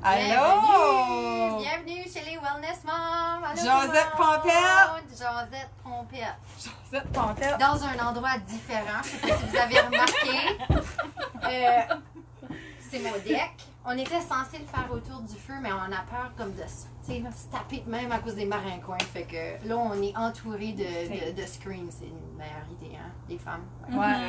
Allô! Bienvenue chez les Wellness Moms! Allô, Josette tout le monde! Pompette! Josette Pompette. Josette Pompette. Dans un endroit différent, je sais pas si vous avez remarqué. C'est mon deck. On était censé le faire autour du feu, mais on a peur comme de se taper de même à cause des maringouins. Fait que là, on est entouré de screens. C'est une meilleure idée, hein, les femmes. Ouais.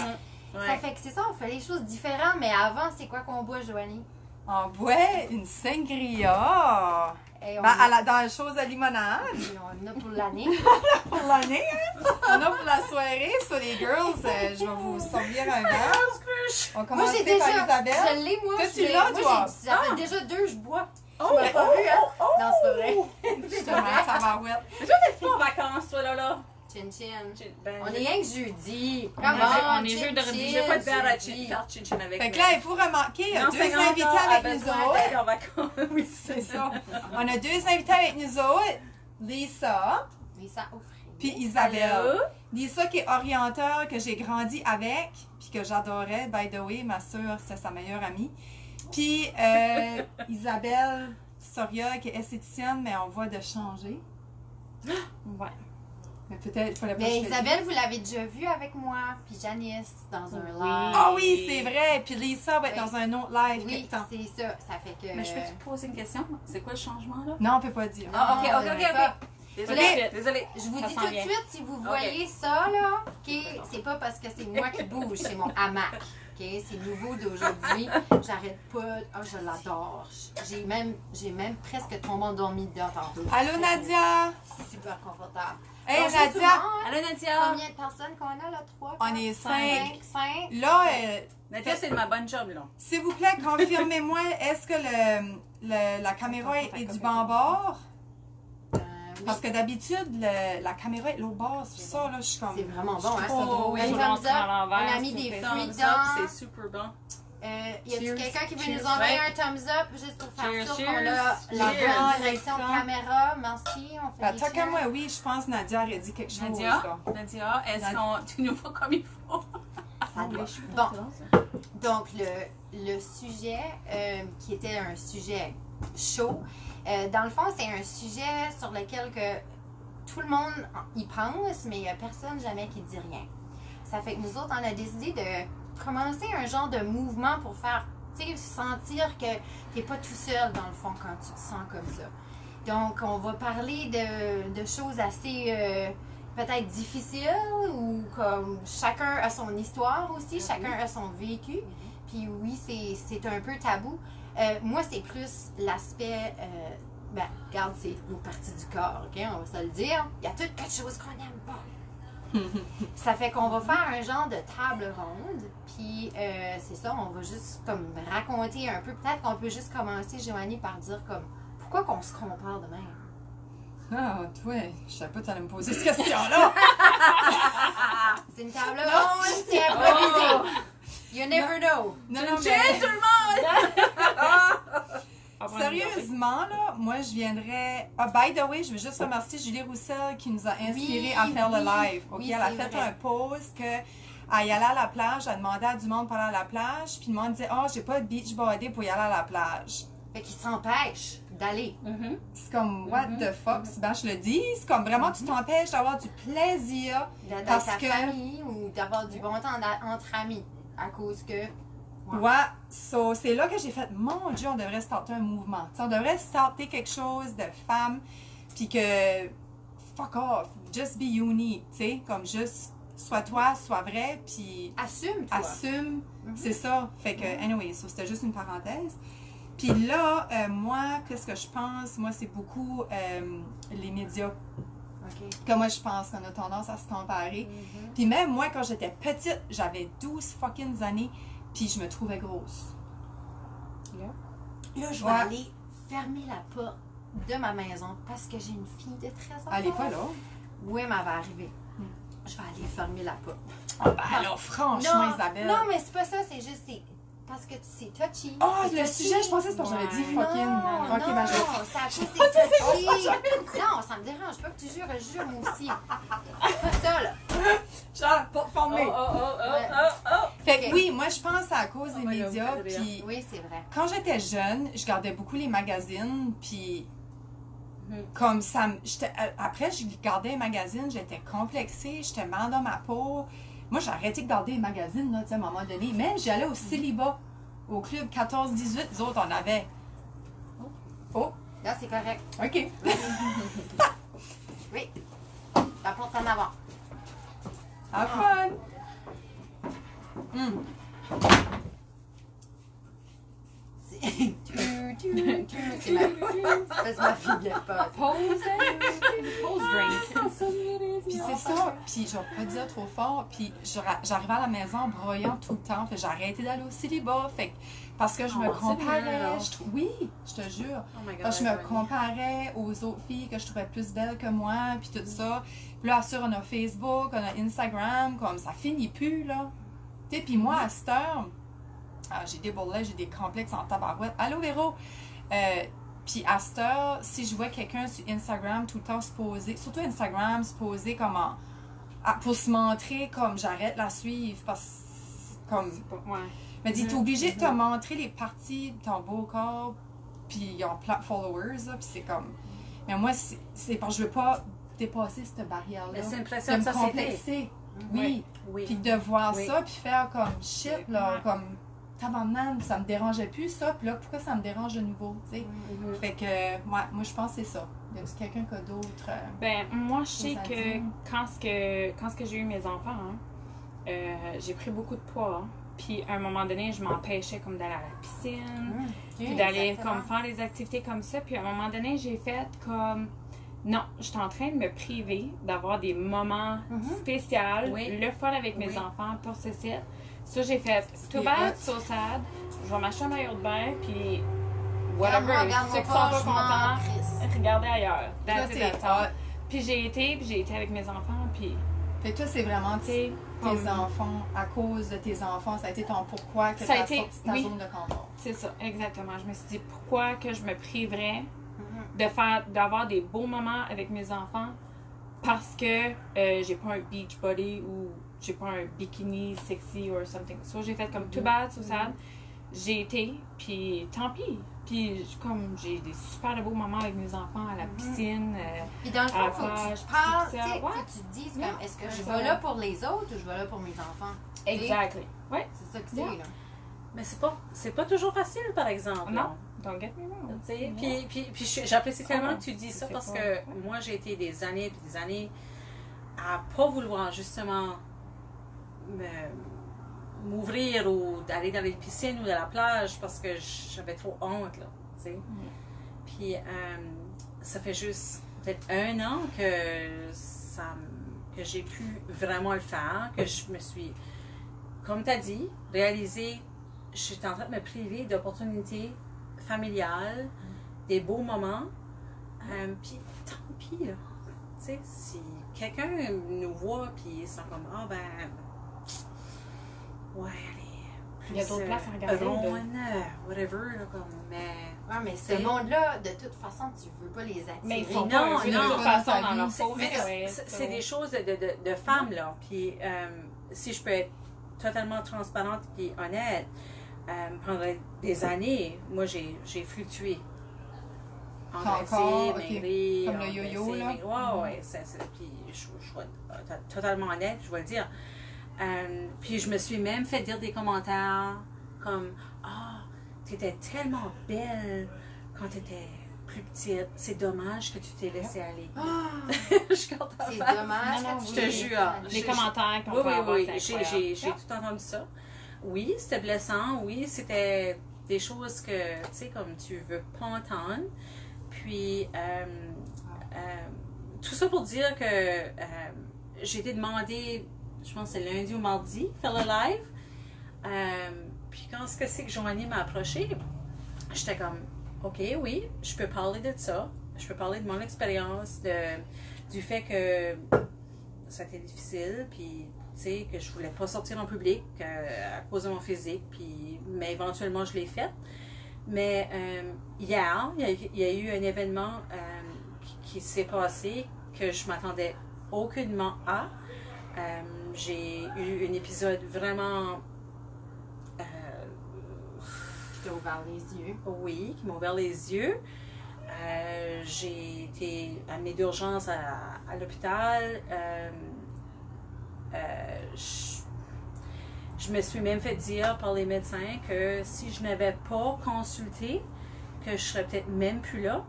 Ça fait que c'est ça, on fait les choses différentes, mais avant, c'est quoi qu'on boit, Joanie? On boit une sangria. Et on, Dans la chose à limonade. on en a pour l'année. Pour l'année, hein? On a pour la soirée. Sur les girls, je vais vous servir un verre. On Moi, commence j'ai par déjà. Isabelle. Je l'ai, moi. Toi, je tu l'ai. l'as, Moi, toi? ça fait déjà 2, je bois. Oh, Tu m'as pas vu, hein? Non, c'est pas vrai. Justement, ça va ouais. Mais toi, t'es pas en vacances, toi, là. Chin chin. Ben, On est rien que jeudi. on Comment? est jeudi. J'ai pas de verre à faire chin-chin avec Fait que là, il faut remarquer, il y a deux invités avec nous autres. en vacances. Oui, C'est ça. On a deux invités avec nous autres. Lisa, Lisa Offray. puis Isabelle. Allô? Lisa qui est orienteur, que j'ai grandi avec, puis que j'adorais. By the way, ma soeur, c'est sa meilleure amie. Puis Isabelle Soria, qui est esthéticienne, mais on voit de changer. Ouais. Mais peut-être, il fallait pas Mais que je Isabelle, vous l'avez déjà vue avec moi, puis Janice dans un live. Ah oui, c'est vrai. Puis Lisa va être dans un autre live. Oui, quelque temps. c'est ça. Ça fait que. Mais je peux te poser une question? C'est quoi le changement, là? Non, on peut pas dire. Ah, ok. Désolée. Désolée. Je vous Ça dis s'en tout de vient. suite, si vous voyez ça, là, ok, c'est pas parce que c'est moi qui bouge, c'est mon hamac. Ok, c'est nouveau d'aujourd'hui. J'arrête pas. Oh, je l'adore. J'ai même presque tombé endormie dedans tantôt. Allô, Nadia. Super confortable. Hey, Bonjour tout le Nadia. monde. Allô, Nadia. Combien de personnes qu'on a là? 3? On est 5. 5. Là, Nadia, c'est ma bonne job, là. s'il vous plaît, confirmez-moi, est-ce que la caméra est du bon bord? Parce que d'habitude, la caméra est de l'autre bord. C'est ça, là, je suis comme... C'est vraiment bon, hein? Oh, Un oui, thumbs up. à l'envers, On a mis des fruits thumbs up, dedans. C'est super bon. Y a-t-il Cheers. quelqu'un qui veut Cheers. nous envoyer Ouais. un thumbs up juste pour faire Cheers, sûr cheers. qu'on a la Cheers. bonne direction de caméra? Merci. On fait des Tant qu'à cheers. moi, oui, je pense que Nadia aurait dit quelque chose. Nadia, là. Nadia, est-ce qu'on tu nous vois comme il faut? Ça doit. Bon, donc le sujet qui était un sujet chaud, dans le fond, c'est un sujet sur lequel que tout le monde y pense, mais il n'y a personne jamais qui dit rien. Ça fait que nous autres, on a décidé de commencer un genre de mouvement pour faire, tu sais, sentir que tu n'es pas tout seul dans le fond quand tu te sens comme ça. Donc, on va parler de choses assez peut-être difficiles ou comme chacun a son histoire aussi, chacun a son vécu. Puis oui, c'est un peu tabou. Moi, c'est plus l'aspect, regarde, c'est nos parties du corps, ok? On va se le dire. Il y a toutes quelque chose qu'on n'aime pas. Ça fait qu'on va faire un genre de table ronde, puis c'est ça, on va juste comme raconter un peu. Peut-être qu'on peut juste commencer, Joanie, par dire comme pourquoi qu'on se compare de même. Ah, toi, je savais pas que tu allais me poser cette question-là. C'est une table ronde, c'est improvisé. You never know. Non, non, Chin, tout le monde! Sérieusement, là, moi, je viendrais... Ah, by the way, je veux juste remercier Julie Roussel qui nous a inspiré à faire le live. Ok, oui, elle a c'est fait vrai. un post que elle y allait à la plage, elle demandait à du monde pour aller à la plage, puis le monde disait « Oh, j'ai pas de beach body pour y aller à la plage. Fait qu'ils s'empêchent d'aller. » C'est comme « What the fuck? » Ben, je le dis, c'est comme vraiment tu t'empêches d'avoir du plaisir. Dans Parce ta que- famille ou d'avoir du bon temps entre amis. À cause que. Ouais, so, c'est là que j'ai fait, mon Dieu, on devrait starter un mouvement. T'sais, on devrait starter quelque chose de femme, puis que, fuck off, just be unique, tu sais, comme juste, sois toi, sois vrai, puis Assume-toi. assume, c'est ça. Fait que, anyway, so, c'était juste une parenthèse. Puis là, moi, qu'est-ce que je pense? Moi, c'est beaucoup les médias. OK. Que moi, je pense qu'on a tendance à se comparer. Puis même moi, quand j'étais petite, j'avais 12 fucking années, puis je me trouvais grosse. Là, je vais Ouais. aller fermer la porte de ma maison parce que j'ai une fille de 13 ans. Elle est pas là. Oui, mais elle va arriver. Je vais aller fermer la porte. Ah, ben alors, franchement, Non, Isabelle. non, mais c'est pas ça, c'est juste, parce que c'est touchy. Oh, C'est le touchy. sujet, je pensais que c'est parce que j'avais dit fucking. Non, Ok, non, ben je vais. c'est à cause c'est touchy. Non, ça me dérange pas que tu jures, je jure moi aussi. Pas ça, là. Genre, pour te former. Fait que Ok. oui, moi, je pense que c'est à cause des my God, médias. vous faites Puis Oui, c'est vrai. quand j'étais jeune, je gardais beaucoup les magazines. Puis comme ça, après, je gardais les magazines, j'étais complexée, j'étais mal dans ma peau. Moi, j'ai arrêté de garder les magazines, là, tu sais, à un moment donné. Même, j'allais au célibat, au club 14-18, nous autres, on avait. Oh, Là, c'est correct. OK. Oui. La porte en avant. Have fun! C'est ma fille bien pas. Pose drink. Puis c'est ça, puis je vais pas dire trop fort, puis j'arrivais à la maison broyant tout le temps, fait que j'ai arrêté d'aller au célibat, fait que, parce que je me Oh, c'est bien, comparais, alors. oui, je te jure, Oh my God, parce que je me Annie. comparais aux autres filles que je trouvais plus belles que moi, puis tout ça, puis là, sûr, on a Facebook, on a Instagram, comme ça finit plus, là, tu sais, puis moi, à cette heure, j'ai des bourrelets, j'ai des complexes en tabarouette, allô Véro, puis à cette heure, si je vois quelqu'un sur Instagram tout le temps se poser, surtout Instagram, se poser comme pour se montrer comme j'arrête la suivre parce comme Ouais. mais dis t'es obligé de te montrer les parties de ton beau corps puis ils ont plein de followers là, puis c'est comme mais moi c'est parce que je veux pas dépasser cette barrière là Mais c'est une de pression de me société. complexer oui Oui. puis de voir Oui. ça puis faire comme shit là Ouais. comme tabarnak, ça me dérangeait plus ça puis là pourquoi ça me dérange de nouveau tu sais. Fait que, ouais, moi, je pense que c'est ça. Y a-tu quelqu'un qui a d'autres. Ben, moi, je sais Chose à que dire. quand ce que j'ai eu mes enfants, j'ai pris beaucoup de poids. Puis, à un moment donné, je m'empêchais comme d'aller à la piscine, puis d'aller comme faire des activités comme ça. Puis, à un moment donné, j'ai fait comme... Non, je suis en train de me priver d'avoir des moments spéciaux, Oui. le fun avec mes Oui. enfants pour ce site. Ça, j'ai fait too est bad, hot. so sad. Je vais m'acheter un maillot de bain, puis Regarde-moi, whatever. regarde-moi Ceux qui sont pas, pas je m'en contents, crisse. regardez ailleurs. Toi, That's it, t'es that's all. hot. Puis j'ai été avec mes enfants, puis Fait que toi, c'est vraiment tu sais, tes comme- enfants, à cause de tes enfants, ça a été ton pourquoi que Ça a t'as été- sorti de ta oui. zone de confort. c'est ça, exactement. Je me suis dit pourquoi que je me priverais d'avoir des beaux moments avec mes enfants parce que j'ai pas un beach body ou j'ai pas un bikini sexy or something. So j'ai fait comme too bad, so sad. J'ai été, puis tant pis. Puis comme j'ai des super de beaux moments avec mes enfants à la piscine. Puis dans le à fond, la faut que plage, tu te parles, tout tu ça. sais, Ouais. faut que tu te dises Yeah. comme, est-ce que je Ça. vais là pour les autres ou je vais là pour mes enfants? Exactly. Ouais. C'est ça que c'est, Yeah. là. Mais c'est pas toujours facile, par exemple. Non, don't get me wrong. Tu sais, puis j'apprécie tellement que tu dis ça C'est parce pas- que moi, j'ai été des années puis des années à pas vouloir justement m'ouvrir ou d'aller dans les piscines ou dans la plage parce que j'avais trop honte, là, tu sais. Puis ça fait juste peut-être 1 an que j'ai pu vraiment le faire, que je me suis, comme tu as dit, réalisé, je suis en train de me priver d'opportunités familiales, des beaux moments. Puis tant pis, là. Tu sais, si quelqu'un nous voit, puis ils sont comme, ah ben, ouais, allez, plus Il y a d'autres places à regarder, ronde, whatever, là, comme, mais... Ouais, mais ce C'est- monde-là, de toute façon, tu veux pas les attirer. Mais ils sont Non, pas vus de non. toute façon dans leur C'est- peau. Mais ouais, c'est so- des choses de femmes, là. Puis, si je peux être totalement transparente et honnête, pendant des années, moi, j'ai fluctué. Encore, Engraissé, ok. maigri, Comme le yo-yo, engraissé, là. maigri. Ouais, ouais. Puis, je vais être totalement honnête, je vais le dire. Puis, je me suis même fait dire des commentaires comme « Ah, t'étais tellement belle quand t'étais plus petite. C'est dommage que tu t'es laissée aller. Je suis contente. C'est dommage Non, non, que tu je te les jure. fasses. Les commentaires qu'on Oui, peut oui, avoir, oui. c'est incroyable. J'ai tout entendu ça. Oui, c'était blessant. Oui, c'était des choses que, tu sais, comme tu veux pas entendre. Puis, tout ça pour dire que j'ai été demandée, je pense que c'est lundi ou mardi, faire le live. Puis quand ce que c'est que Joanie m'a approché, j'étais comme, OK, oui, je peux parler de ça. Je peux parler de mon expérience, du fait que ça a été difficile, puis tu sais, que je voulais pas sortir en public à cause de mon physique, mais éventuellement, je l'ai fait. Mais hier, il y a eu un événement qui s'est passé que je m'attendais aucunement à. J'ai eu un épisode vraiment... Qui t'a ouvert les yeux. Oui, qui m'a ouvert les yeux. J'ai été amenée d'urgence à l'hôpital. Je me suis même fait dire par les médecins que si je n'avais pas consulté, que je serais peut-être même plus là.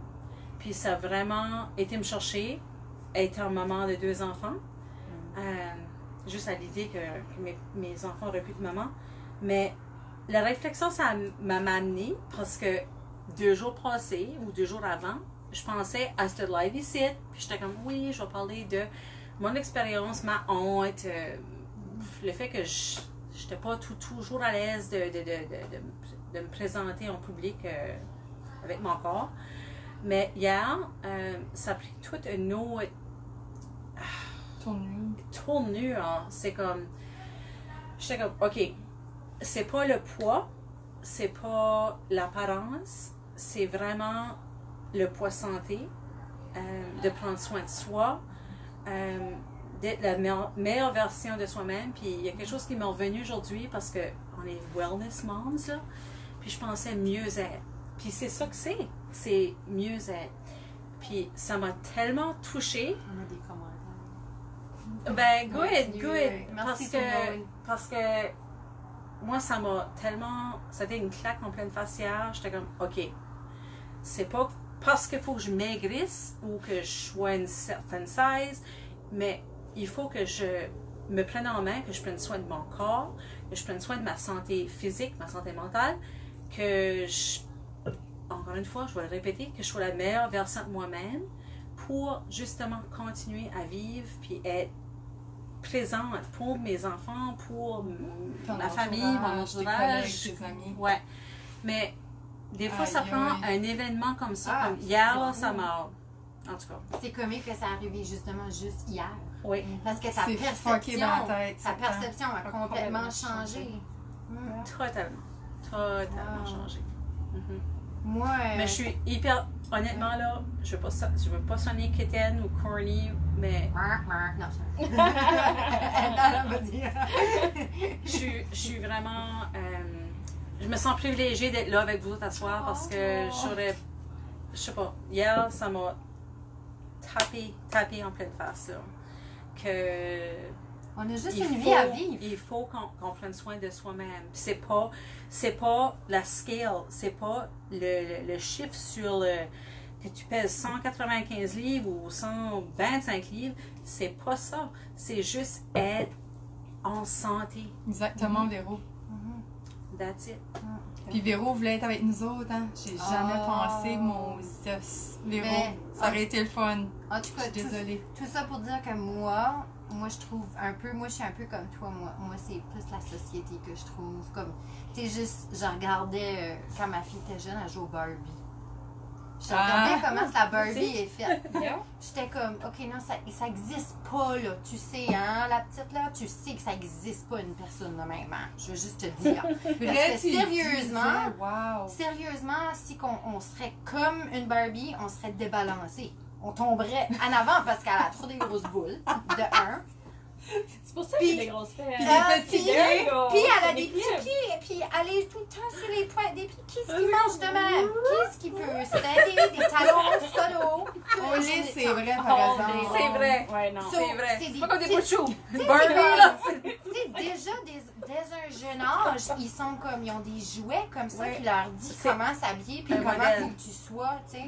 Puis ça a vraiment été me chercher, étant maman de 2 enfants. Juste à l'idée que mes enfants auraient pu de maman. Mais la réflexion, ça m'a amenée parce que 2 jours passés ou 2 jours avant, je pensais à ce live ici. Puis j'étais comme, oui, je vais parler de mon expérience, ma honte, le fait que je n'étais pas toujours à l'aise de me présenter en public avec mon corps. Mais hier, ça a pris toute une autre tournure. C'est comme, j'étais comme, OK, c'est pas le poids, c'est pas l'apparence, c'est vraiment le poids santé, de prendre soin de soi, d'être la meilleure version de soi-même. Puis il y a quelque chose qui m'est revenu aujourd'hui parce qu'on est wellness moms, là, puis je pensais mieux être. Puis c'est ça que c'est mieux être. Puis ça m'a tellement touchée. On a des commentaires. Ben, Merci, good. merci tout le monde. Parce que moi, ça m'a tellement... Ça a été une claque en pleine face hier. J'étais comme, OK, c'est pas parce qu'il faut que je maigrisse ou que je sois une certaine size, mais il faut que je me prenne en main, que je prenne soin de mon corps, que je prenne soin de ma santé physique, ma santé mentale, que je... Encore une fois, je vais le répéter, que je sois la meilleure version de moi-même pour justement continuer à vivre puis être présente pour mes enfants, pour ma famille, mon entourage. Tes amis. Ouais. Mais des fois, ça Aïe, prend aïe. un événement comme ça. Ah, Comme hier, c'est là, ça m'a... En tout cas, C'est comique que ça arrivé justement juste hier. oui. Parce que ta C'est fucké dans la tête, ta ça perception a complètement complètement changé. Mm. Totalement Wow. changé. Mhm. Moi, Mais je suis hyper... Honnêtement, là, je veux pas sonner quétaine ou corny, mais Non, non, vas-y. je suis vraiment... je me sens privilégiée d'être là avec vous à soir parce que j'aurais... Je sais pas, hier, ça m'a tapé en pleine face, là. Que... On a juste Il une vie faut- à vivre. Il faut qu'on prenne soin de soi-même. C'est pas la scale, c'est pas le chiffre sur le que tu pèses 195 livres ou 125 livres. C'est pas ça. C'est juste être en santé. Exactement, Véro. That's it. Puis Véro voulait être avec nous autres, hein. J'ai jamais pensé, mon os. Véro, Mais- ça aurait été le fun. En tout Je cas, suis désolée. tout ça pour dire que moi, je trouve un peu, moi je suis un peu comme toi, moi c'est plus la société que je trouve comme, tu sais, juste, je regardais quand ma fille était jeune, elle jouait au Barbie. Je regardais comment la Barbie est faite. Yeah. J'étais comme, ok, non, ça existe pas, là, tu sais, hein, la petite, là, tu sais que ça existe pas une personne de même, hein. Je veux juste te dire. Vrai, que tu sérieusement, disais, wow. Sérieusement, si on serait comme une Barbie, on serait débalancé. On tomberait en avant parce qu'elle a trop des grosses boules, de un. C'est pour ça qu'il y a des grosses fesses. Puis des petits puis, pieds. puis elle a des pieds. petits pieds, et puis elle est tout le temps sur les points des pieds. Qu'est-ce qui mange de même? Qu'est-ce qui peut se des talons solo? Oh, Lise, c'est vrai, Oh, par exemple. C'est vrai. Ouais, non. So, C'est vrai. c'est des Pas comme des petits- bouts de chou. c'est Barbie, vrai. là. Tu sais, déjà, dès un jeune âge, ils sont comme, ils ont des jouets comme ça Ouais. qui leur dit C'est comment s'habiller puis un comment modèle. faut que tu sois, tu sais.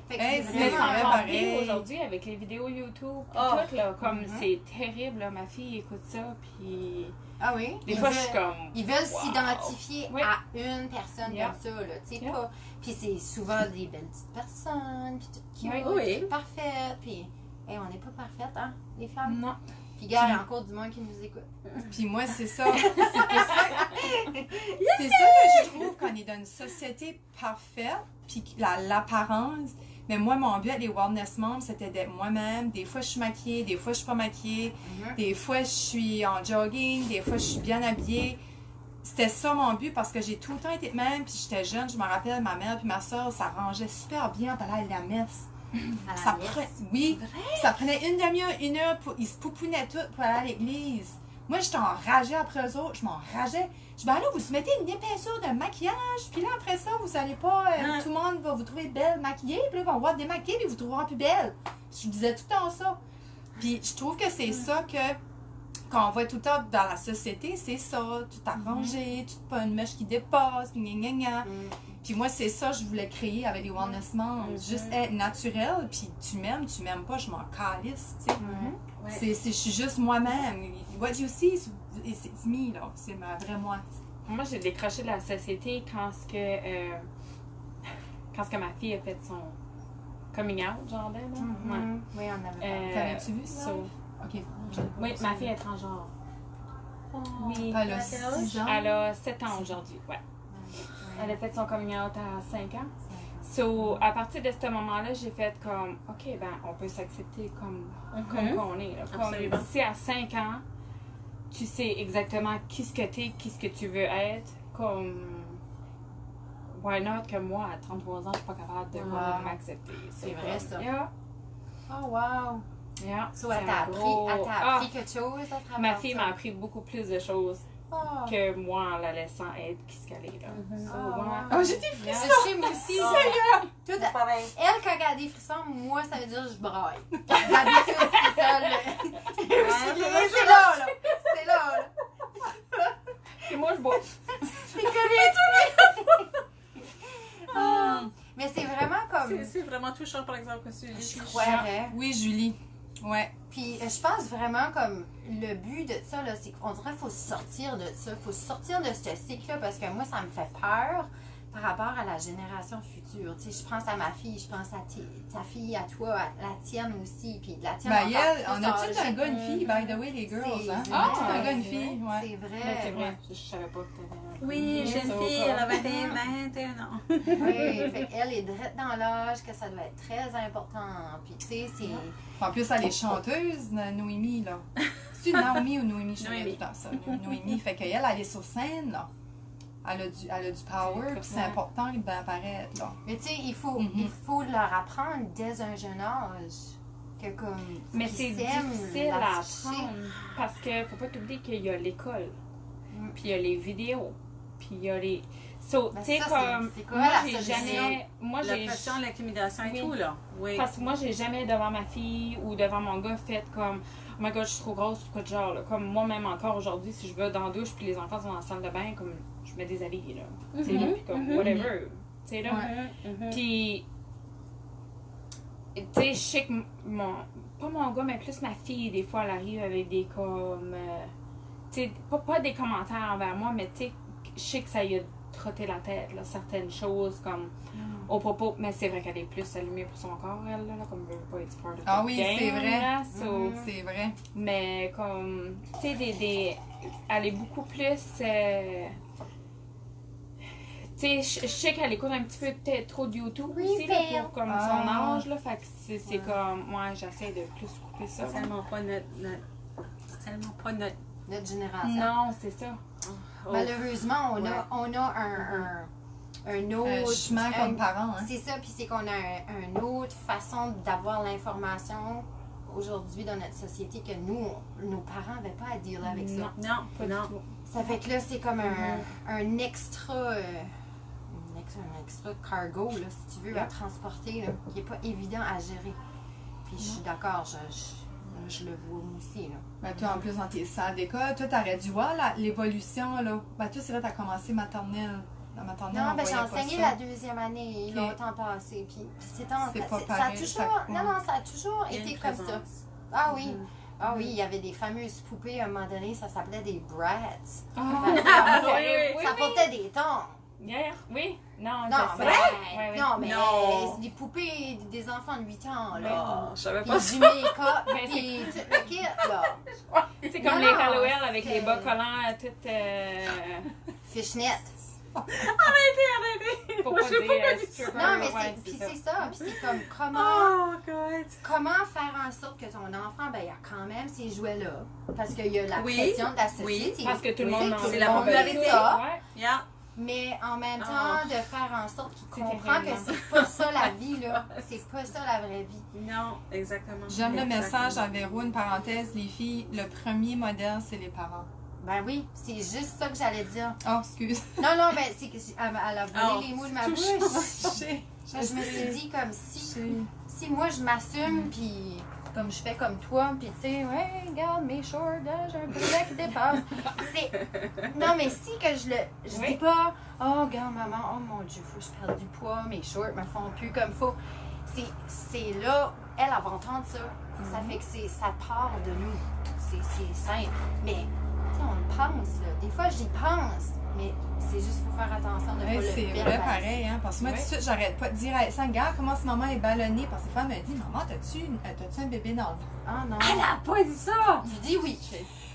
Fait que Hey, c'est c'est Mais vraiment... vrai, c'est encore pareil. pire aujourd'hui avec les vidéos YouTube pis Oh. tout, là, comme Mhm. c'est terrible, là, ma fille écoute ça, puis Ah oui? des Ils fois je veulent- suis comme... Ils veulent Wow. s'identifier Oui. à une personne Yeah. comme ça, là, tu sais, Yeah. pas... Puis c'est souvent des belles petites personnes, puis tout cute, Oui. Oui. tout parfaites, puis... Hey, on n'est pas parfaites, hein, les femmes? Non. Puis gars, il y a encore du monde qui nous écoute. Puis moi, c'est ça. C'est ça que je trouve qu'on est dans une société parfaite, puis l'apparence. Mais moi, mon but avec les Wellness Moms, c'était d'être moi-même. Des fois, je suis maquillée, des fois, je suis pas maquillée. Des fois, je suis en jogging, des fois, je suis bien habillée. C'était ça mon but parce que j'ai tout le temps été de même. Puis j'étais jeune, je me rappelle, ma mère puis ma soeur s'arrangeaient super bien pour aller à la messe. À la messe. Oui, ça prenait une demi-heure, une heure, ils se poupounaient tout pour aller à l'église. Moi, j'étais enragée après eux autres, je m'enrageais. Je dis, ben là, vous se mettez une épaisseur de maquillage, puis là, après ça, vous allez pas, tout le monde va vous trouver belle maquillée, puis là, ils vont voir démaquiller, puis vous trouveront plus belle. Je disais tout le temps ça. Puis je trouve que c'est ça que, quand on voit tout le temps dans la société, c'est ça, tout arrangé, tout pas une mèche qui dépasse, gna gna gna. Puis moi, c'est ça que je voulais créer avec les Wellness Moms. Juste être naturel, puis tu m'aimes pas, je m'en calisse, tu sais. Je suis juste moi-même. What you see, it's me, là. C'est ma vraie moi. Moi, j'ai décroché de la société quand ce que ma fille a fait son coming out, genre d'elle, là. Oui, on avait parlé. T'avais-tu vu ça? OK. Oui, ma fille est transgenre. Oui. Elle a 6 ans. Elle a 7 ans aujourd'hui, ouais. Elle a fait son coming out à 5 ans. So, à partir de ce moment-là, j'ai fait comme, OK, ben, on peut s'accepter comme qu'on est. Là. Comme, si à 5 ans, tu sais exactement qui ce que t'es, qui ce que tu veux être, comme, why not que moi, à 33 ans, je suis pas capable de m'accepter. C'est vrai, ça. Yeah. Oh, wow! Yeah. So, elle t'a appris quelque chose à travers Ma fille ça? m'a appris beaucoup plus de choses que moi en la laissant être qui ce qu'elle est. Là. Oh, j'ai des frissons! Je sais, moi aussi. Elle, quand elle a des frissons, moi, ça veut dire que je braille. D'habitude, c'est ça, c'est là. C'est là. Et moi, je bois. Mais c'est vraiment comme... C'est vraiment touchant, par exemple, que tu dis. Je croirais. Oui, Julie. Ouais. Puis je pense vraiment comme le but de ça, là, c'est qu'on dirait qu'il faut sortir de ça. Il faut sortir de ce cycle-là parce que moi, ça me fait peur par rapport à la génération future. Tu sais, je pense à ma fille, je pense à ta fille, à toi, à la tienne aussi. Puis la tienne Ben, encore on a plus tout un âgée. gars, une fille, by the way, les girls. Hein? C'est Ah, vrai. tout un gars, une fille. Ouais. C'est vrai. Mais c'est vrai, je savais pas que t'avais un. Oui, j'ai une fille, elle a 21 ans. Oui, fait qu'elle est direct dans l'âge que ça doit être très important. Puis tu sais, c'est... En plus, elle est chanteuse, Noémie, là. C'est Naomi ou Noémie? Je sais Noémie. tout le temps ça. Noémie. Fait qu'elle, elle est sur scène, là. Elle a du power, puis c'est important d'apparaître, là. Mais tu sais, il faut leur apprendre dès un jeune âge que comme... Mais qu'ils c'est s'aiment, difficile à l'afficher. apprendre parce que faut pas t'oublier qu'il y a l'école, puis il y a les vidéos, puis il y a les. So, Ben tu sais, ça, comme. c'est quoi Moi, la j'ai solution? jamais. Moi, La j'ai. pression, l'intimidation et Oui. tout, là. Oui. Parce que moi, j'ai jamais devant ma fille ou devant mon gars fait comme oh my god, je suis trop grosse ou quoi de genre. Là. Comme moi-même encore aujourd'hui, si je vais dans la douche puis les enfants sont dans la salle de bain, comme je me déshabille, là. Tu sais, là, puis comme whatever. Tu sais, là. Puis. Tu sais, je sais que pas mon gars, mais plus ma fille, des fois, elle arrive avec des comme. Tu sais, pas des commentaires envers moi, mais tu sais, je sais que ça y a trotté la tête, là, certaines choses comme au propos, mais c'est vrai qu'elle est plus allumée pour son corps, elle, là, comme veut pas être part de Ah oui, game, c'est vrai. là, so, C'est vrai. mais comme, tu sais, elle est beaucoup plus, tu sais, je sais qu'elle écoute un petit peu peut-être trop de YouTube aussi, là, pour comme son âge, là, fait que c'est comme, moi, j'essaie de plus couper ça. C'est tellement pas notre Notre génération. Non, c'est ça. Malheureusement, on a un autre... chemin comme parents, hein. C'est ça, puis c'est qu'on a une autre façon d'avoir l'information aujourd'hui dans notre société que nous, nos parents n'avaient pas à dealer avec ça. Non, Pas du tout. Ça fait que là, c'est comme un extra... un extra cargo, là, si tu veux, à transporter, là, qui n'est pas évident à gérer. Puis je suis d'accord, je le vois moi aussi, là. Ben, toi, en plus, dans tes salles d'école, toi, t'aurais dû voir l'évolution, là. Ben, toi, c'est vrai, t'as commencé maternelle. La maternelle, Non, on ben j'ai voyait pas enseigné ça. la deuxième année, Ok. longtemps passé. Puis C'est ça pas a pareil, toujours, ça- non, ça a toujours Il y a été une comme ça. présence. Ah oui. Ah oui, il y avait des fameuses poupées à un moment donné, ça s'appelait des brats. Ah, Ça portait des tons. Hier, oui. Non, Non, je sais. mais, Ouais, ouais. non, mais Non. c'est des poupées des enfants de 8 ans, là. Non, je savais Puis pas du ça. make-up, Mais puis tout le kit, là. C'est comme Non, les non, Halloween avec c'est- les bas collants, tout. Fishnet. Arrêtez! Faut pas Je sais dire stripper. Non, mais ouais, c'est ça. c'est ça. Puis c'est comme Oh, God! comment faire en sorte que ton enfant, ben, il a quand même ces jouets-là. Parce qu'il y a la Oui, pression de la société. Parce que tout le Oui, monde tout en le C'est la monde popularité. veut ça. Ouais. Yeah. Mais en même temps, Ah. de faire en sorte qu'il C'est comprend que terrible. c'est pas ça la vie, là. C'est pas ça la vraie vie. Non, exactement. J'aime le Exactement. message à Véro, une parenthèse, les filles, le premier modèle, c'est les parents. Ben oui, c'est juste ça que j'allais dire. Oh, excuse. Non, non, ben, c'est elle a volé Oh, les mots de ma touche. bouche. Je Je me suis dit comme sais. si moi je m'assume puis comme je fais comme toi puis tu sais ouais regarde mes shorts là, j'ai un collet qui dépasse. Non mais si que je Oui. dis pas oh regarde maman oh mon dieu faut que je perde du poids mes shorts me font plus comme faut. C'est là elle va entendre ça. Ça fait que ça part de nous. C'est simple mais tu sais, on le pense là. Des fois j'y pense mais c'est juste faut faire attention de Hey, pas le c'est vrai verbaliser. pareil, hein? Parce que moi, Ouais. tout de suite, j'arrête pas de dire à ça, regarde comment ce maman est ballonnée. Parce que les femmes me disent, maman, t'as-tu un bébé dans le ventre? Ah non. Elle a pas dit ça! Tu dis oui.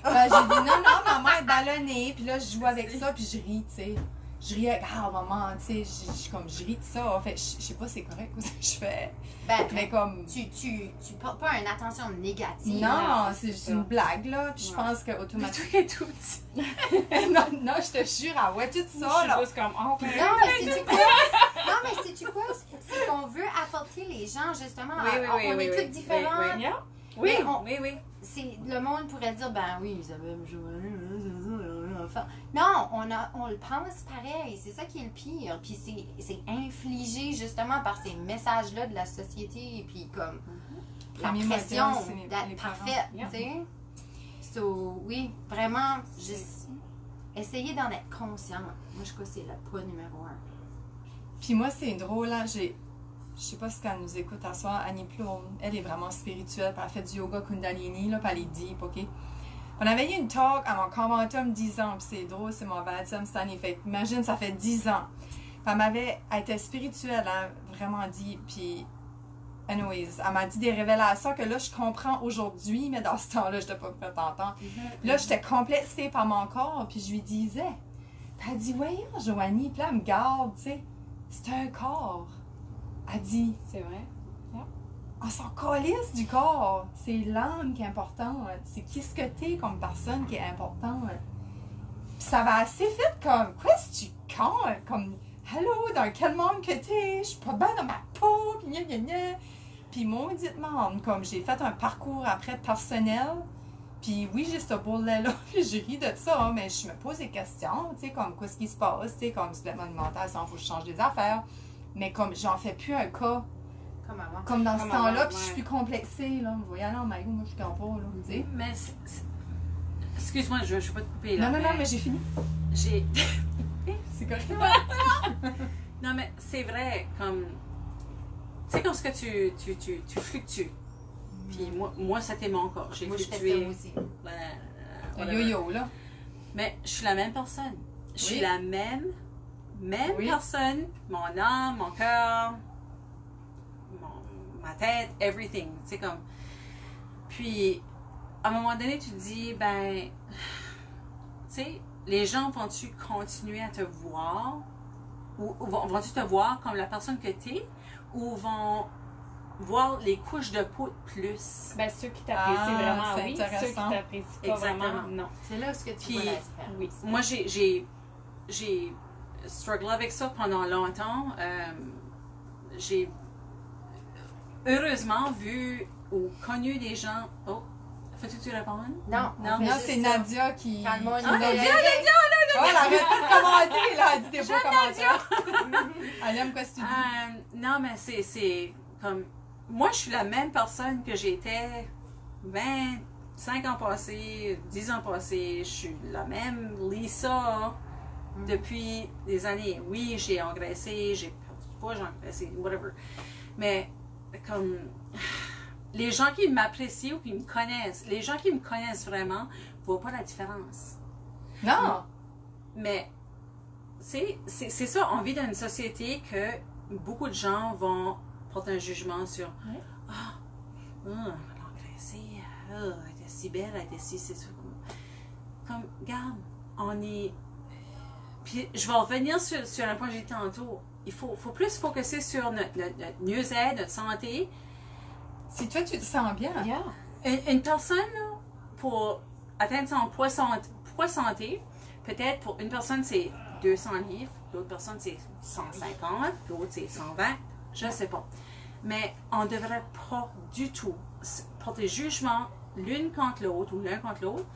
Ben, j'ai dit, non, maman est ballonnée. Puis là, je joue avec ça, puis je ris, tu sais. Je ris, regarde, maman, tu sais, je ris de ça. Fait, je sais pas si c'est correct ou ce que je fais. Ben, Mais comme. tu portes pas une attention négative. Non, c'est c'est juste ça. une blague, là. Puis je Ouais. pense Mais qu'automatiquement. toi, est tout petit. non, je te jure, ah ouais, tout Je ça, suis là. juste comme, oh, ben, Non, mais c'est-tu quoi? Non, mais c'est-tu quoi? C'est qu'on veut apporter les gens, justement. On est tous différents. oui. yeah. Oui, Mais on- oui, oui. Le monde pourrait dire, ben oui, Isabelle, enfin. Non, on le pense pareil. C'est ça qui est le pire. Puis c'est infligé, justement, par ces messages-là de la société. Puis comme la Premier pression modèle, c'est les d'être parents. parfaite, Yeah. tu sais. So, oui, vraiment, juste essayer d'en être conscient. Moi, je crois que c'est le point numéro 1. Puis moi, c'est drôle, hein, je sais pas si elle nous écoute à soir, Annie Plourde, elle est vraiment spirituelle, puis elle fait du yoga Kundalini, là, puis elle est deep, OK? On avait eu une talk à mon Conventum 10 ans, puis c'est drôle, c'est mon 20e cette année, fait que imagine, ça fait 10 ans. Puis elle était spirituelle, hein, vraiment deep, puis anyways, elle m'a dit des révélations que là, je comprends aujourd'hui, mais dans ce temps-là, je n'étais pas prête à entendre. Puis là, j'étais complexée par mon corps, puis je lui disais. Puis elle dit, voyons, Joanie, puis là, elle me garde, tu sais, c'est un corps. Elle dit, C'est vrai. on s'en calisse du corps. C'est l'âme qui est importante. C'est qui ce que t'es comme personne qui est important. Puis ça va assez vite comme, qu'est-ce que tu comptes? Comme, hello, dans quel monde que t'es? Je suis pas bien dans ma peau, puis gna gna gna. Puis mauditement, comme j'ai fait un parcours après personnel, puis oui, j'ai ce bourrelet-là, puis je ris de ça, hein, mais je me pose des questions, tu sais, comme qu'est-ce qui se passe, tu sais, comme supplément alimentaire, il faut que je change des affaires. Mais comme j'en fais plus un cas, Comme avant. comme dans ce Comme temps-là, avant, puis je suis ouais. plus complexée, là. Vous voyez, non, Maïgo, moi, je suis pas, là, tu sais. Mais excuse-moi, je ne vais pas te couper là. Non, mais j'ai fini. J'ai. C'est correct. Non, mais c'est vrai, comme. Tu sais, quand ce que tu fluctues. Puis moi, c'était mon corps. J'ai Moi, je fais ça fluctué. aussi. Un whatever. yo-yo, là. Mais je suis la même personne. Je suis Oui. la même Oui. personne. Mon âme, mon cœur, ma tête, everything. Tu sais, comme. Puis, à un moment donné, tu te dis, ben. Tu sais, les gens vont-tu continuer à te voir? Ou vont-tu te voir comme la personne que tu es? Ou vont voir les couches de peau de plus? Ben, ceux qui t'apprécient Ah, vraiment, c'est oui. Ceux qui intéressant. t'apprécient pas Exactement. vraiment, non. C'est là où ce que tu Puis, vois la différence. Oui. Moi, j'ai strugglé avec ça pendant longtemps. J'ai heureusement vu ou connu des gens. Oh, faut-tu que tu répondes? Non, Non, mais Non, juste c'est ça. Nadia qui. Quand le monde qui dit, nous a dit- Nadia, Oh, elle arrête pas de commenter, là. Elle dit des beaux commentaires. Elle aime quoi ce que tu dis. Non, mais c'est comme. Moi, je suis la même personne que j'étais 25 ans passés, 10 ans passés. Je suis la même Lisa depuis des années. Oui, j'ai engraissé, j'ai perdu du poids, j'ai engraissé, whatever. Mais comme les gens qui m'apprécient ou qui me connaissent, les gens qui me connaissent vraiment ne voient pas la différence. Non. Mais c'est ça, on vit dans une société que beaucoup de gens vont porter un jugement sur Ouais. elle a engraissé, elle était si belle, elle était si, c'est ça. Comme, regarde, on est. Puis je vais revenir sur un point que j'ai dit tantôt. Il faut plus focuser sur notre mieux-être, notre santé. Si toi, tu te sens bien. Yeah. Une personne, là, pour atteindre son poids santé, peut-être pour une personne, c'est 200 livres, l'autre personne, c'est 150, l'autre, c'est 120, je ne sais pas. Mais on ne devrait pas du tout porter jugement l'une contre l'autre ou l'un contre l'autre.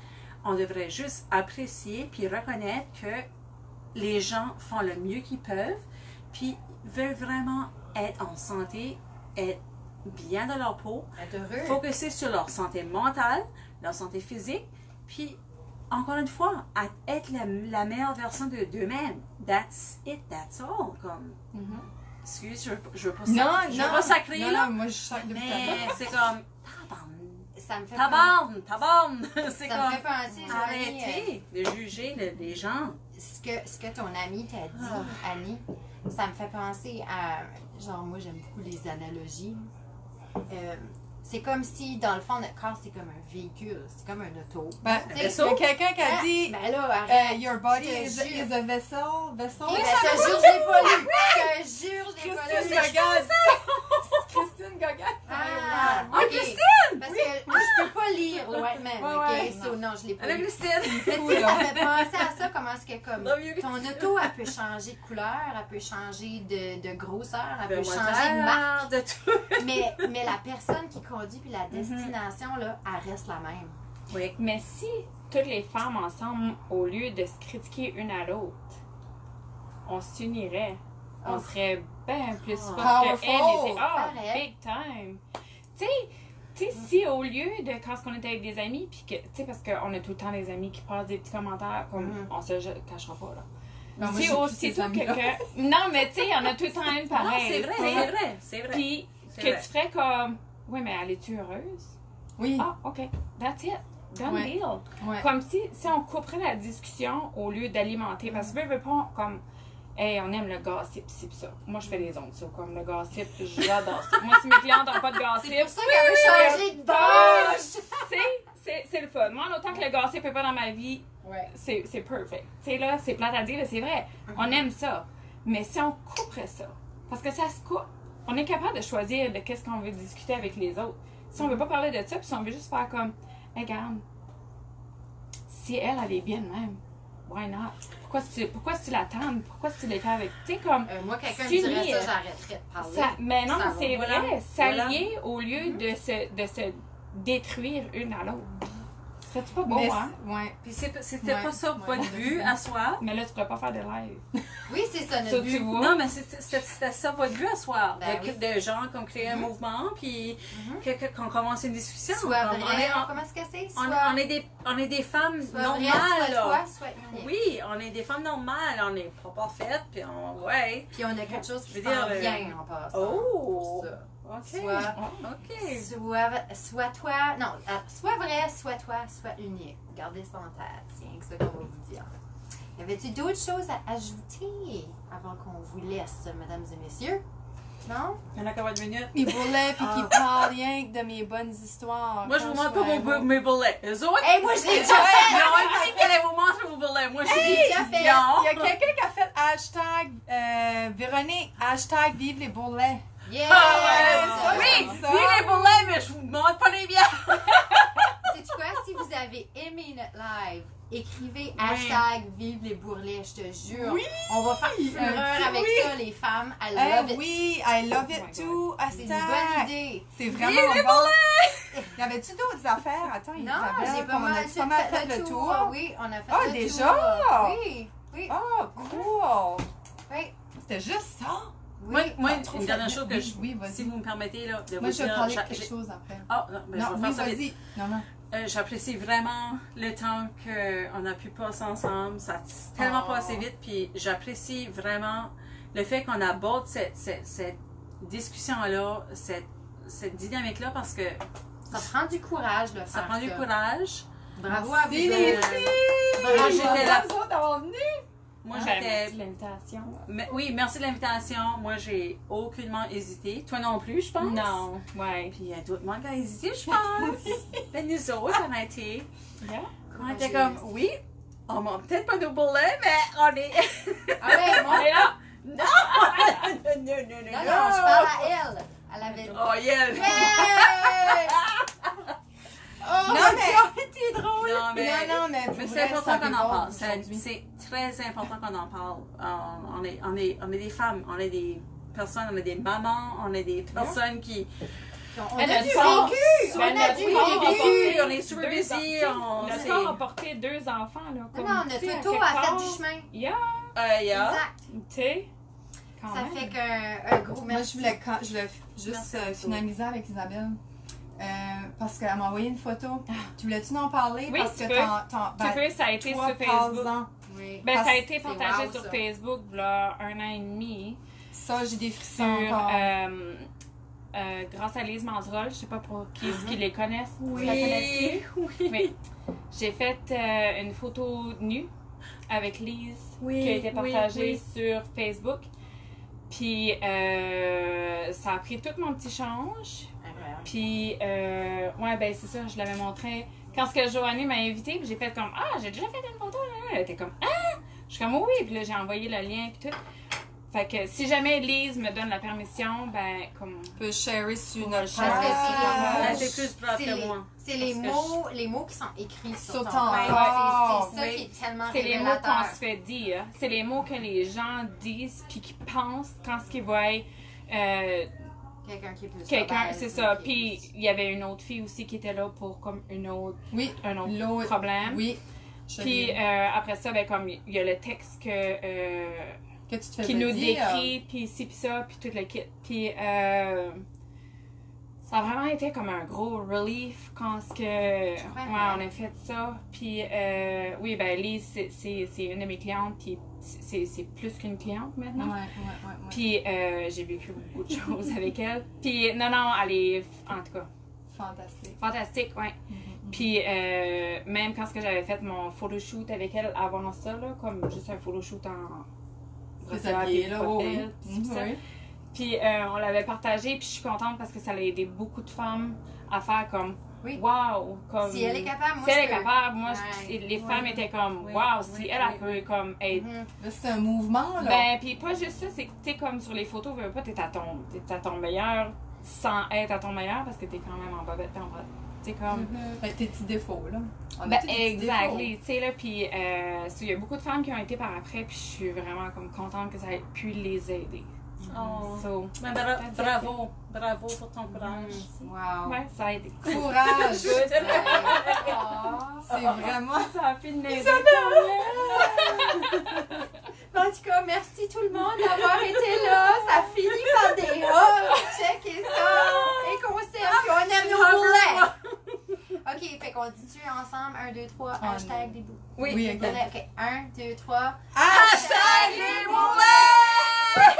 On devrait juste apprécier puis reconnaître que les gens font le mieux qu'ils peuvent puis veulent vraiment être en santé, être bien dans leur peau, Être heureux. focuser sur leur santé mentale, leur santé physique, puis encore une fois, être la meilleure version d'eux-mêmes. That's it, that's all. Comme, excuse, je veux pas je veux pas sacrer, là. Non, moi, je sacre depuis Mais c'est comme, Ça me fait tabarne, c'est Ça me fait penser, Joanie, arrêtez de juger les gens. ce que ton ami t'a dit, Annie, ça me fait penser à... Genre, moi, j'aime beaucoup les analogies. C'est comme si, dans le fond, notre corps, c'est comme un véhicule. C'est comme un auto. Ben, Tu il sais, y a quelqu'un qui a dit Ben là, arrête. Your body Je te jure. is a vessel. Ben, je te jure, je l'ai pas lu. Je te jure, je l'ai pas Christine lu. Gauguin. Christine Gauguin. Ah, Ah, ok. Christine! Parce que je peux pas lire loin-même, Ouais, ok? So, non, je l'ai pas Allô, lu. Christine! Mais tu sais, ça me fait penser à ça, comment est-ce que comme Love you, ton auto, elle peut changer de couleur, elle peut changer de grosseur, elle peut Ben, changer de marque. de tout. Mais la personne qui conduit puis la destination, là, elle reste la même. Oui. Mais si toutes les femmes ensemble, au lieu de se critiquer une à l'autre, on s'unirait, on serait bien plus forte Powerful. qu'elle était. Pareil. Big time! Tu sais, si au lieu de quand on était avec des amis, puis que, tu sais, parce qu'on a tout le temps des amis qui passent des petits commentaires, comme on se cachera pas, là. Non, moi, Si j'ai plus aussitôt ces amis-là. que. Non, mais tu sais, il y en a tout le temps une Non, pareille. c'est vrai, tu sais. c'est vrai, c'est vrai. Puis C'est que vrai. tu ferais comme. Oui, mais elle est-tu heureuse? Oui. Ah, OK. That's it. Done Ouais. deal. Ouais. Comme si on couperait la discussion au lieu d'alimenter. Parce que veux pas comme. Hey, on aime le gossip, ci pis ça. Moi, je fais des ondes, ça. Comme le gossip, j'adore ça. Moi, si mes clients n'ont pas de gossip. C'est pour ça qu'elle veut changer de Ah! bâche! Tu sais, c'est le fun. Moi, en autant que le gossip n'est pas dans ma vie, Ouais. c'est perfect. Tu sais, là, c'est plate à dire, là, c'est vrai. On aime ça. Mais si on couperait ça, parce que ça se coupe, on est capable de choisir de qu'est-ce qu'on veut discuter avec les autres. Si on veut pas parler de ça, puis si on veut juste faire comme, hey, regarde, si elle est bien de même, why not? Pourquoi tu l'attends? Pourquoi tu l'es fait avec? Tu sais, comme, Moi, quelqu'un me s'unir. dirait ça, j'arrêterais de parler. Mais non, Ça va. c'est Voilà. vrai, s'allier au lieu de se détruire une à l'autre. Serait-tu pas beau, Mais hein? ouais. Puis c'était Ouais. pas ça, Ouais, votre ouais, but c'est à soi. Mais là, tu pourrais pas faire de live. Oui, c'est ça Ça, notre tu but. vois? Non, mais c'était ça votre but à soi. Ben de, oui. de gens comme créer un mouvement, puis qu'on commence une discussion. Soit Comme vrai, comment est-ce que c'est? on est des femmes soit normales. vrai, soit là. toi, soit unique. Oui, on est des femmes normales, on n'est pas parfaites, puis ouais. Puis on a quelque chose qui Je veux s'en dire, vient en passant. Oh! Pour ça. OK. Soit toi, non, soit vrai, soit toi, soit unique. Gardez ça en tête, c'est rien que ça qu'on va vous dire. Y avait-tu d'autres choses à ajouter avant qu'on vous laisse, mesdames et messieurs? Non? Il y en a combien de minutes? Mes boulets, puis qui parlent rien que de mes bonnes histoires. Moi, je vous montre pas mes boulets. Les autres? Hey, moi, je l'ai déjà fait! Non, ils allez vous montrer vos boulets. Moi, je J'ai dis déjà fait! non. Il y a quelqu'un qui a fait Véronique, hashtag vive les boulets. Yeah! ça, Oui, j'aime ça. oui, les boulets, mais je vous montre pas les bières. Sais-tu quoi? Si vous avez aimé notre live, écrivez hashtag vive les bourrelets, je te jure. Oui! On va faire fureur petit avec oui. ça, les femmes. I Eh love it. oui, I love Oh it my too. C'est une bonne Hashtag. idée. C'est vraiment les bon. Y avait-tu d'autres affaires? Attends, Non, Isabelle, j'ai pas comme on mal, a pas mal fait le tour. Oui, on a fait Ah, le déjà? tour. Oui, oui, Oh, cool. oui. C'était juste ça. Moi, Oui. une dernière chose que Oui, oui, vas-y. si vous me permettez, là, de Moi, vous je vais dire. parler de quelque chose après. Ah, non, mais je Non, vais oui, faire ça vite. vas-y. Non, non. J'apprécie vraiment le temps qu'on a pu passer ensemble. Ça a tellement Oh. passé vite. Puis j'apprécie vraiment le fait qu'on aborde cette discussion-là, cette dynamique-là, parce que Ça prend du courage de faire ça prend du courage. Bravo à vous. Merci, les deux. filles. Bravo. J'étais là. Vous autres d'avoir venu. Moi, Ben, j'étais. merci de l'invitation. Oui, merci de l'invitation. Moi, j'ai aucunement hésité. Toi non plus, je pense. Non, ouais. Puis il y a d'autres monde qui a hésité, je pense. Ben, nous autres, on a été. Yeah. On était comme, oui, On mange peut-être pas nos bourrelets, mais on est... Ah ouais, moi? On est là! non, Non, je parle à elle. Elle avait... Oh, yeah! Hey! Oh Non, my mais- God, t'es drôle! Non, mais... Non, mais pour Mais c'est vrai, important ça qu'on en répond parle. aujourd'hui. C'est très important qu'on en parle. On est des femmes, on est des personnes, on est des mamans, on est des personnes qui... On Elle a a du du corps. vécu! Ben, On a notre du corps a vécu! porté- on est super busy, Notre corps a porté 2 enfants, là. Non, Comme, non, tu sais, notre à auto quelque a fait part, du chemin. Yeah, yeah. Exact. tu sais. Quand Ça même. fait qu'un gros Moi, merci. je voulais juste Merci. finaliser avec Isabelle. Parce qu'elle m'a envoyé une photo. Tu voulais-tu en parler? Oui, Parce tu que peux. Tu peux, ça a été sur Facebook. ans. Oui. Ben, Parce- ça a été c'est partagé wow, sur ça. Facebook, là, 1 an et demi. Ça, j'ai des Sur, frissons encore. grâce à Lise Manzerol, je sais pas pour qui les connaissent. Oui, la connais-tu? oui. Mais j'ai fait une photo nue avec Lise Oui, qui a été oui, partagée oui. sur Facebook. Puis ça a pris tout mon petit change. Puis ouais, ben c'est ça, je l'avais montré. Quand ce que Joanie m'a invité, puis j'ai fait comme ah, j'ai déjà fait une photo là. Elle était comme ah, je suis comme oui, puis là j'ai envoyé le lien puis tout. Fait que si jamais Lise me donne la permission, ben comme On peut sharer sur On notre va le share. Parce que Elle c'est était plus brave c'est que les- moi. c'est les Parce que mots qui sont écrits sur Sur ton ton corps. corps. C'est ça Oui. qui est tellement c'est les mots révélateur. qu'on se fait dire. C'est les mots que les gens disent puis qu'ils pensent quand ce qu'ils voient Quelqu'un qui est plus quelqu'un, obèse, c'est ça. qui est Puis plus- il y avait une autre fille aussi qui était là pour comme un autre Oui, l'autre. problème. Oui. Je Puis l'ai- après ça, ben comme il y a le texte que tu te fais qui nous dire. décrit, puis ci, puis ça, puis tout le kit. Puis ça a vraiment été comme un gros relief quand ce que ouais, on a fait ça. Puis oui, ben Lise, c'est une de mes clientes, puis c'est plus qu'une cliente maintenant. Ouais. Puis j'ai vécu beaucoup de choses avec elle. Puis non, elle est en tout cas Fantastique. fantastique, ouais. Puis même quand ce que j'avais fait mon photoshoot avec elle avant ça, là, comme juste un photoshoot en Déshabillé, là, pas oui. belle, puis tout ça. Oui. Puis on l'avait partagé, puis je suis contente parce que ça a aidé beaucoup de femmes à faire comme Oui. wow, comme Si elle est capable, moi si elle je est peux. capable, moi Ouais. les femmes étaient comme Oui. wow, si Oui. elle peut comme être Mhm. Là, c'est un mouvement, là. ben puis pas juste ça, c'est que tu sais comme sur les photos, veux pas t'es à ton meilleur sans être à ton meilleur parce que t'es quand même en bobette en bas. Tu sais comme Fait que tes petits défauts, là. On a ben, tous des petits exactly, tu sais là, puis il y a beaucoup de femmes qui ont été par après, puis je suis vraiment comme contente que ça ait pu les aider. Oh. So, Mais bravo pour ton courage. Wow. ouais, ça a aidé. défauts. Courage! Oh. C'est vraiment... Ça a fini d'aider. En tout cas, merci tout le monde d'avoir été là. Ça finit par des hugs. Checkez ça. Et qu'on s'aime. Puis on aime nos boulets. OK, fait qu'on dit-tu ensemble 1, 2, 3, hashtag des bouts. Oui, OK, 1, 2, 3. Hashtag les boulets!